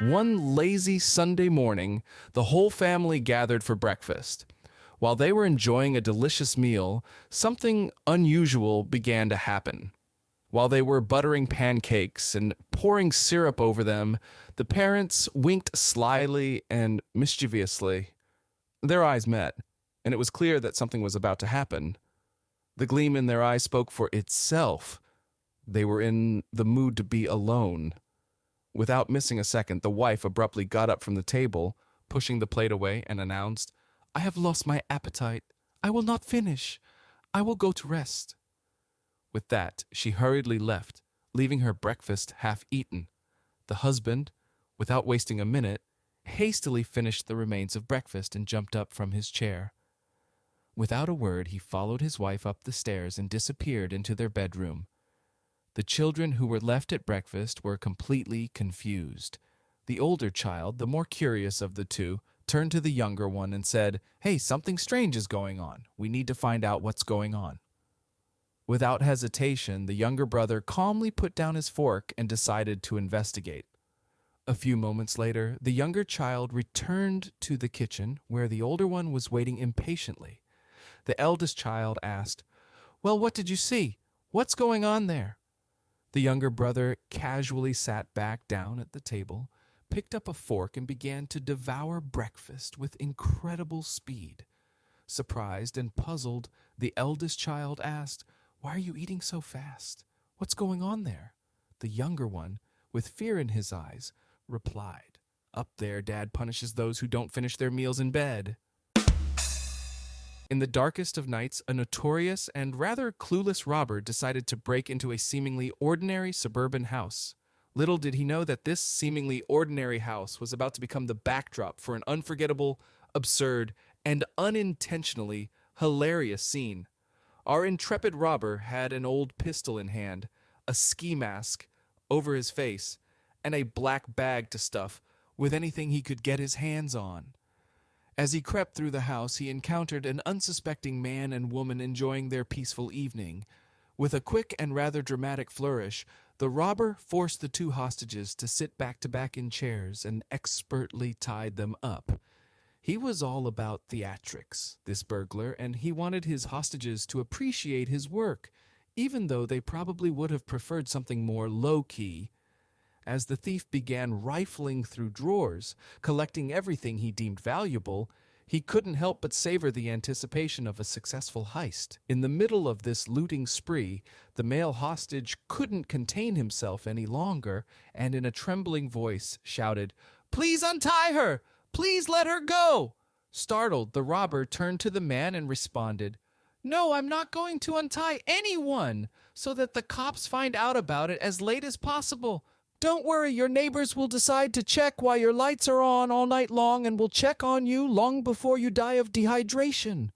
One lazy Sunday morning, the whole family gathered for breakfast. While they were enjoying a delicious meal, something unusual began to happen. While they were buttering pancakes and pouring syrup over them, the parents winked slyly and mischievously. Their eyes met, and it was clear that something was about to happen. The gleam in their eyes spoke for itself. They were in the mood to be alone. Without missing a second, the wife abruptly got up from the table, pushing the plate away, and announced, "I have lost my appetite. I will not finish. I will go to rest." With that, she hurriedly left, leaving her breakfast half-eaten. The husband, without wasting a minute, hastily finished the remains of breakfast and jumped up from his chair. Without a word, he followed his wife up the stairs and disappeared into their bedroom. The children who were left at breakfast were completely confused. The older child, the more curious of the two, turned to the younger one and said, "Hey, something strange is going on. We need to find out what's going on." Without hesitation, the younger brother calmly put down his fork and decided to investigate. A few moments later, the younger child returned to the kitchen where the older one was waiting impatiently. The eldest child asked, "Well, what did you see? What's going on there?" The younger brother casually sat back down at the table, picked up a fork, and began to devour breakfast with incredible speed. Surprised and puzzled, the eldest child asked, "Why are you eating so fast? What's going on there?" The younger one, with fear in his eyes, replied, "Up there, Dad punishes those who don't finish their meals in bed." In the darkest of nights, a notorious and rather clueless robber decided to break into a seemingly ordinary suburban house. Little did he know that this seemingly ordinary house was about to become the backdrop for an unforgettable, absurd, and unintentionally hilarious scene. Our intrepid robber had an old pistol in hand, a ski mask over his face, and a black bag to stuff with anything he could get his hands on. As he crept through the house, he encountered an unsuspecting man and woman enjoying their peaceful evening. With a quick and rather dramatic flourish, the robber forced the two hostages to sit back-to-back in chairs and expertly tied them up. He was all about theatrics, this burglar, and he wanted his hostages to appreciate his work, even though they probably would have preferred something more low-key. As the thief began rifling through drawers, collecting everything he deemed valuable, he couldn't help but savor the anticipation of a successful heist. In the middle of this looting spree, the male hostage couldn't contain himself any longer, and in a trembling voice shouted, "Please untie her! Please let her go!" Startled, the robber turned to the man and responded, "No, I'm not going to untie anyone, so that the cops find out about it as late as possible. Don't worry, your neighbors will decide to check while your lights are on all night long and will check on you long before you die of dehydration."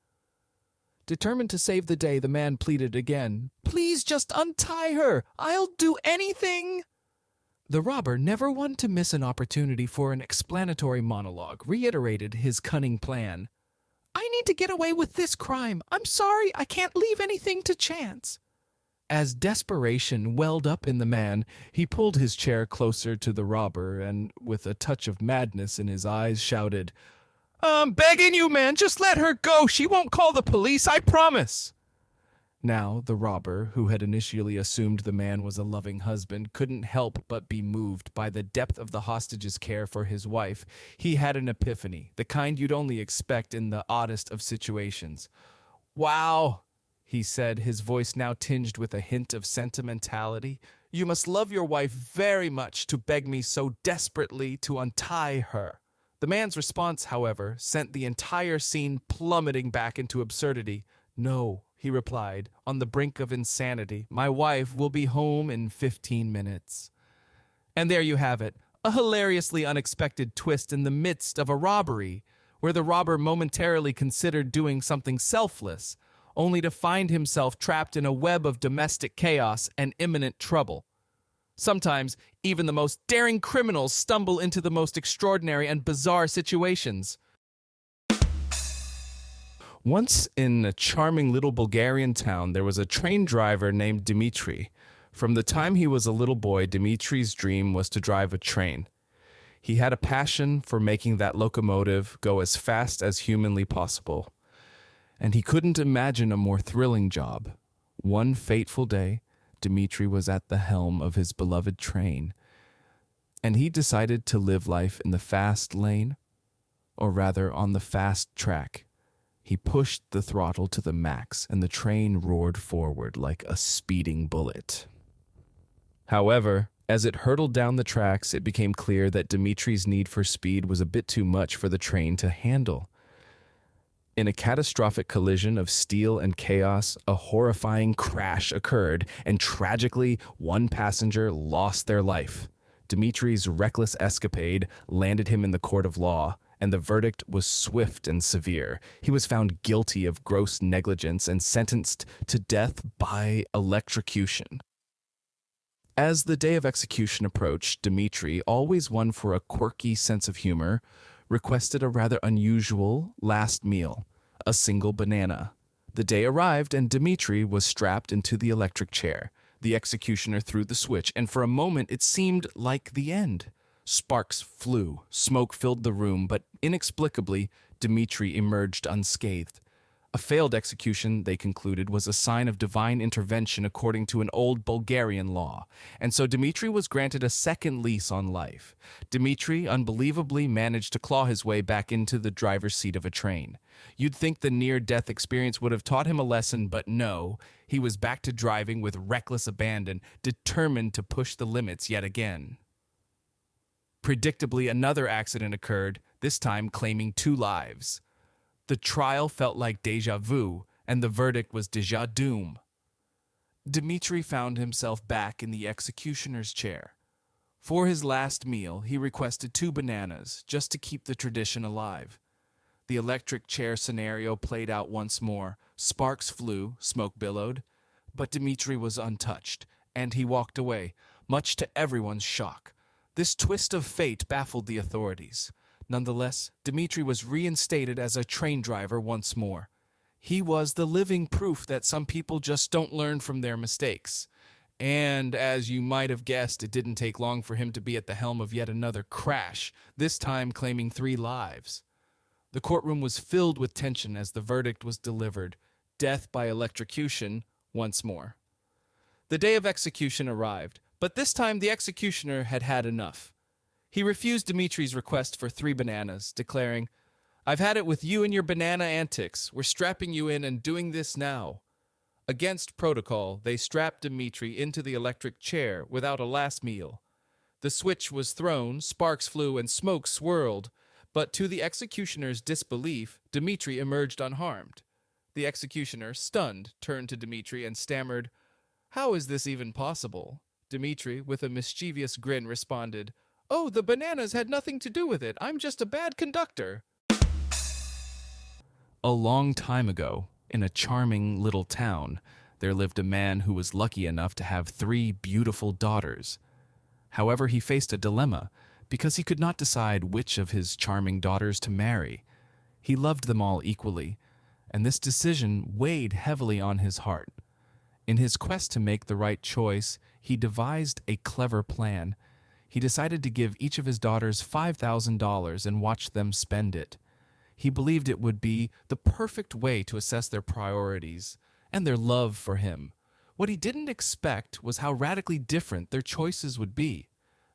Determined to save the day, the man pleaded again, "Please just untie her. I'll do anything." The robber, never one to miss an opportunity for an explanatory monologue, reiterated his cunning plan. "I need to get away with this crime. I'm sorry, I can't leave anything to chance." As desperation welled up in the man, he pulled his chair closer to the robber and, with a touch of madness in his eyes, shouted, "I'm begging you, man, just let her go. She won't call the police, I promise." Now, the robber, who had initially assumed the man was a loving husband, couldn't help but be moved by the depth of the hostage's care for his wife. He had an epiphany, the kind you'd only expect in the oddest of situations. "Wow," he said, his voice now tinged with a hint of sentimentality. "You must love your wife very much to beg me so desperately to untie her." The man's response, however, sent the entire scene plummeting back into absurdity. "No," he replied, on the brink of insanity. "My wife will be home in 15 minutes. And there you have it, a hilariously unexpected twist in the midst of a robbery, where the robber momentarily considered doing something selfless, only to find himself trapped in a web of domestic chaos and imminent trouble. Sometimes, even the most daring criminals stumble into the most extraordinary and bizarre situations. Once in a charming little Bulgarian town, there was a train driver named Dmitri. From the time he was a little boy, Dmitri's dream was to drive a train. He had a passion for making that locomotive go as fast as humanly possible, and he couldn't imagine a more thrilling job. One fateful day, Dmitri was at the helm of his beloved train, and he decided to live life in the fast lane, or rather on the fast track. He pushed the throttle to the max, and the train roared forward like a speeding bullet. However, as it hurtled down the tracks, it became clear that Dmitri's need for speed was a bit too much for the train to handle. In a catastrophic collision of steel and chaos, a horrifying crash occurred, and tragically, one passenger lost their life. Dmitri's reckless escapade landed him in the court of law, and the verdict was swift and severe. He was found guilty of gross negligence and sentenced to death by electrocution. As the day of execution approached, Dmitri, always one for a quirky sense of humor, requested a rather unusual last meal, a single banana. The day arrived, and Dmitri was strapped into the electric chair. The executioner threw the switch, and for a moment it seemed like the end. Sparks flew, smoke filled the room, but inexplicably, Dmitri emerged unscathed. A failed execution, they concluded, was a sign of divine intervention according to an old Bulgarian law, and so Dmitri was granted a second lease on life. Dmitri unbelievably managed to claw his way back into the driver's seat of a train. You'd think the near-death experience would have taught him a lesson, but no, he was back to driving with reckless abandon, determined to push the limits yet again. Predictably, another accident occurred, this time claiming 2 lives. The trial felt like déjà vu, and the verdict was déjà doom. Dmitri found himself back in the executioner's chair. For his last meal, he requested 2 bananas, just to keep the tradition alive. The electric chair scenario played out once more. Sparks flew, smoke billowed, but Dmitri was untouched, and he walked away, much to everyone's shock. This twist of fate baffled the authorities. Nonetheless, Dmitri was reinstated as a train driver once more. He was the living proof that some people just don't learn from their mistakes. And as you might have guessed, it didn't take long for him to be at the helm of yet another crash, this time claiming 3 lives. The courtroom was filled with tension as the verdict was delivered, death by electrocution once more. The day of execution arrived, but this time the executioner had had enough. He refused Dmitri's request for 3 bananas, declaring, "I've had it with you and your banana antics. We're strapping you in and doing this now." Against protocol, they strapped Dmitri into the electric chair without a last meal. The switch was thrown, sparks flew, and smoke swirled, but to the executioner's disbelief, Dmitri emerged unharmed. The executioner, stunned, turned to Dmitri and stammered, "How is this even possible?" Dmitri, with a mischievous grin, responded, "Oh, the bananas had nothing to do with it. I'm just a bad conductor." A long time ago, in a charming little town, there lived a man who was lucky enough to have 3 beautiful daughters. However, he faced a dilemma, because he could not decide which of his charming daughters to marry. He loved them all equally, and this decision weighed heavily on his heart. In his quest to make the right choice, he devised a clever plan. He decided to give each of his daughters $5,000 and watch them spend it. He believed it would be the perfect way to assess their priorities and their love for him. What he didn't expect was how radically different their choices would be.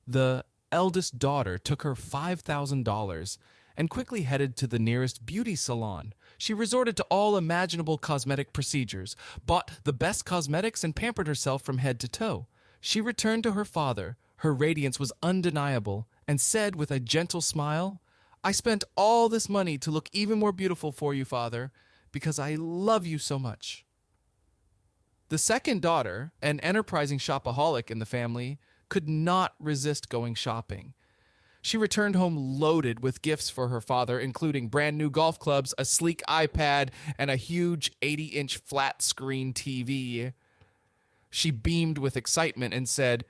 The eldest daughter took her $5,000 and quickly headed to the nearest beauty salon. She resorted to all imaginable cosmetic procedures, bought the best cosmetics, and pampered herself from head to toe. She returned to her father. Her radiance was undeniable, and said with a gentle smile, "I spent all this money to look even more beautiful for you, Father, because I love you so much." The second daughter, an enterprising shopaholic in the family, could not resist going shopping. She returned home loaded with gifts for her father, including brand new golf clubs, a sleek iPad, and a huge 80-inch flat-screen TV. She beamed with excitement and said,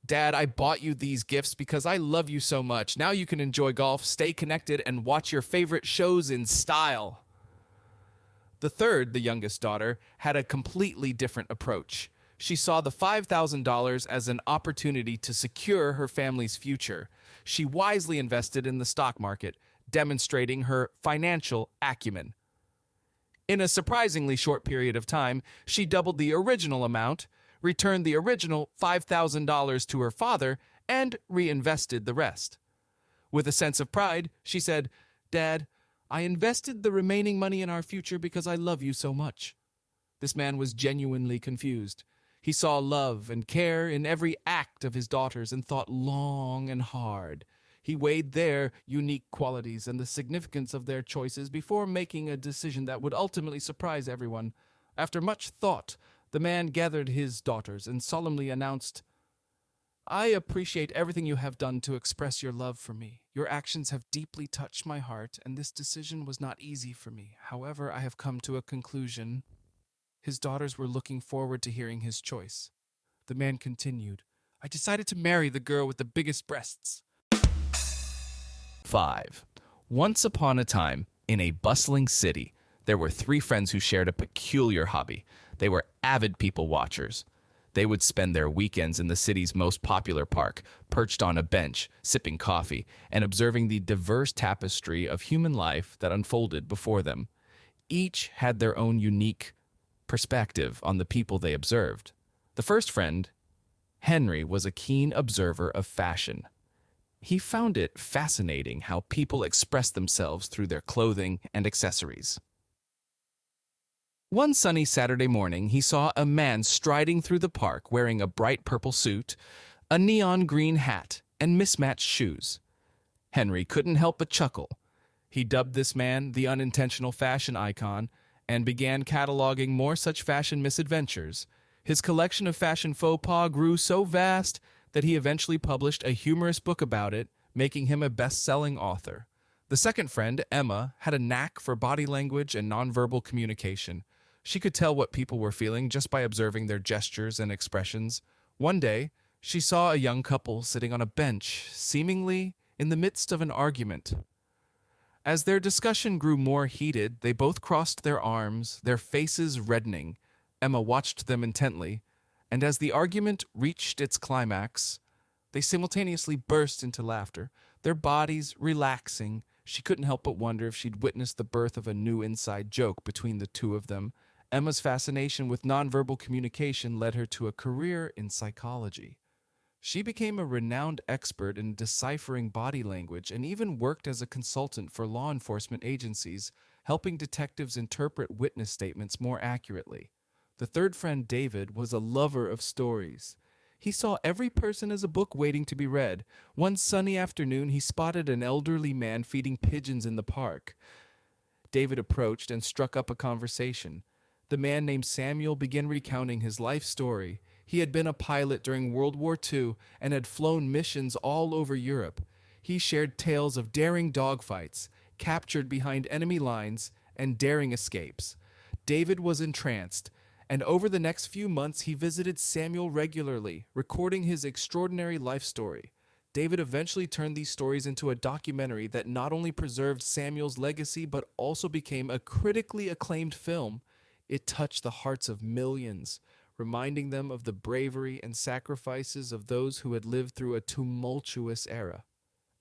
"Dad, I bought you these gifts because I love you so much. Now you can enjoy golf, stay connected, and watch your favorite shows in style." The third, the youngest daughter, had a completely different approach. She saw the $5,000 as an opportunity to secure her family's future. She wisely invested in the stock market, demonstrating her financial acumen. In a surprisingly short period of time, she doubled the original amount, returned the original $5,000 to her father, and reinvested the rest. With a sense of pride, she said, "Dad, I invested the remaining money in our future because I love you so much." This man was genuinely confused. He saw love and care in every act of his daughters and thought long and hard. He weighed their unique qualities and the significance of their choices before making a decision that would ultimately surprise everyone. After much thought, the man gathered his daughters and solemnly announced, "I appreciate everything you have done to express your love for me. Your actions have deeply touched my heart, and this decision was not easy for me. However, I have come to a conclusion." His daughters were looking forward to hearing his choice. The man continued, "I decided to marry the girl with the biggest breasts." 5. Once upon a time, in a bustling city, there were three friends who shared a peculiar hobby. They were avid people watchers. They would spend their weekends in the city's most popular park, perched on a bench, sipping coffee, and observing the diverse tapestry of human life that unfolded before them. Each had their own unique perspective on the people they observed. The first friend, Henry, was a keen observer of fashion. He found it fascinating how people expressed themselves through their clothing and accessories. One sunny Saturday morning, he saw a man striding through the park wearing a bright purple suit, a neon green hat, and mismatched shoes. Henry couldn't help but chuckle. He dubbed this man the unintentional fashion icon and began cataloging more such fashion misadventures. His collection of fashion faux pas grew so vast that he eventually published a humorous book about it, making him a best-selling author. The second friend, Emma, had a knack for body language and nonverbal communication. She could tell what people were feeling just by observing their gestures and expressions. One day, she saw a young couple sitting on a bench, seemingly in the midst of an argument. As their discussion grew more heated, they both crossed their arms, their faces reddening. Emma watched them intently, and as the argument reached its climax, they simultaneously burst into laughter, their bodies relaxing. She couldn't help but wonder if she'd witnessed the birth of a new inside joke between the two of them. Emma's fascination with nonverbal communication led her to a career in psychology. She became a renowned expert in deciphering body language and even worked as a consultant for law enforcement agencies, helping detectives interpret witness statements more accurately. The third friend, David, was a lover of stories. He saw every person as a book waiting to be read. One sunny afternoon, he spotted an elderly man feeding pigeons in the park. David approached and struck up a conversation. The man named Samuel began recounting his life story. He had been a pilot during World War II and had flown missions all over Europe. He shared tales of daring dogfights, captured behind enemy lines, and daring escapes. David was entranced, and over the next few months he visited Samuel regularly, recording his extraordinary life story. David eventually turned these stories into a documentary that not only preserved Samuel's legacy but also became a critically acclaimed film. It touched the hearts of millions, reminding them of the bravery and sacrifices of those who had lived through a tumultuous era.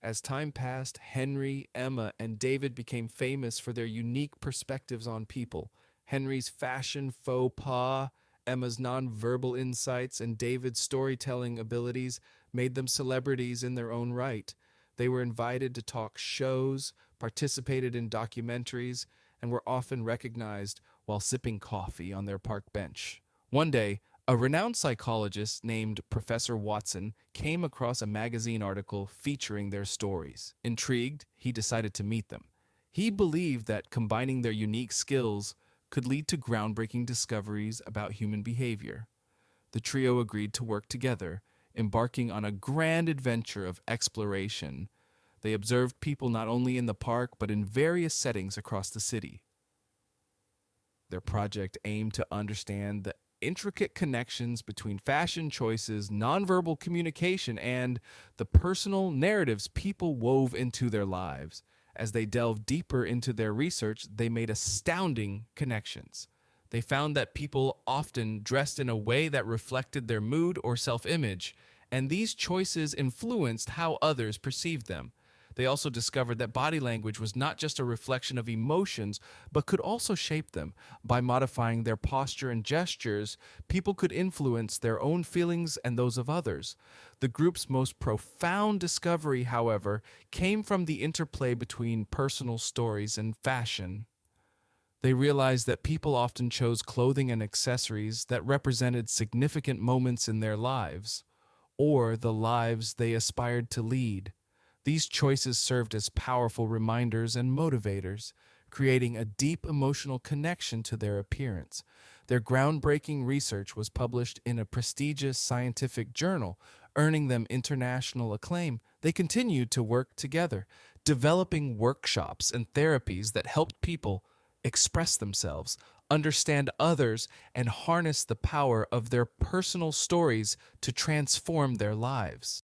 As time passed, Henry, Emma, and David became famous for their unique perspectives on people. Henry's fashion faux pas, Emma's nonverbal insights, and David's storytelling abilities made them celebrities in their own right. They were invited to talk shows, participated in documentaries, and were often recognized while sipping coffee on their park bench. One day, a renowned psychologist named Professor Watson came across a magazine article featuring their stories. Intrigued, he decided to meet them. He believed that combining their unique skills could lead to groundbreaking discoveries about human behavior. The trio agreed to work together, embarking on a grand adventure of exploration. They observed people not only in the park but in various settings across the city. Their project aimed to understand the intricate connections between fashion choices, nonverbal communication, and the personal narratives people wove into their lives. As they delved deeper into their research, they made astounding connections. They found that people often dressed in a way that reflected their mood or self-image, and these choices influenced how others perceived them. They also discovered that body language was not just a reflection of emotions, but could also shape them. By modifying their posture and gestures, people could influence their own feelings and those of others. The group's most profound discovery, however, came from the interplay between personal stories and fashion. They realized that people often chose clothing and accessories that represented significant moments in their lives, or the lives they aspired to lead. These choices served as powerful reminders and motivators, creating a deep emotional connection to their appearance. Their groundbreaking research was published in a prestigious scientific journal, earning them international acclaim. They continued to work together, developing workshops and therapies that helped people express themselves, understand others, and harness the power of their personal stories to transform their lives.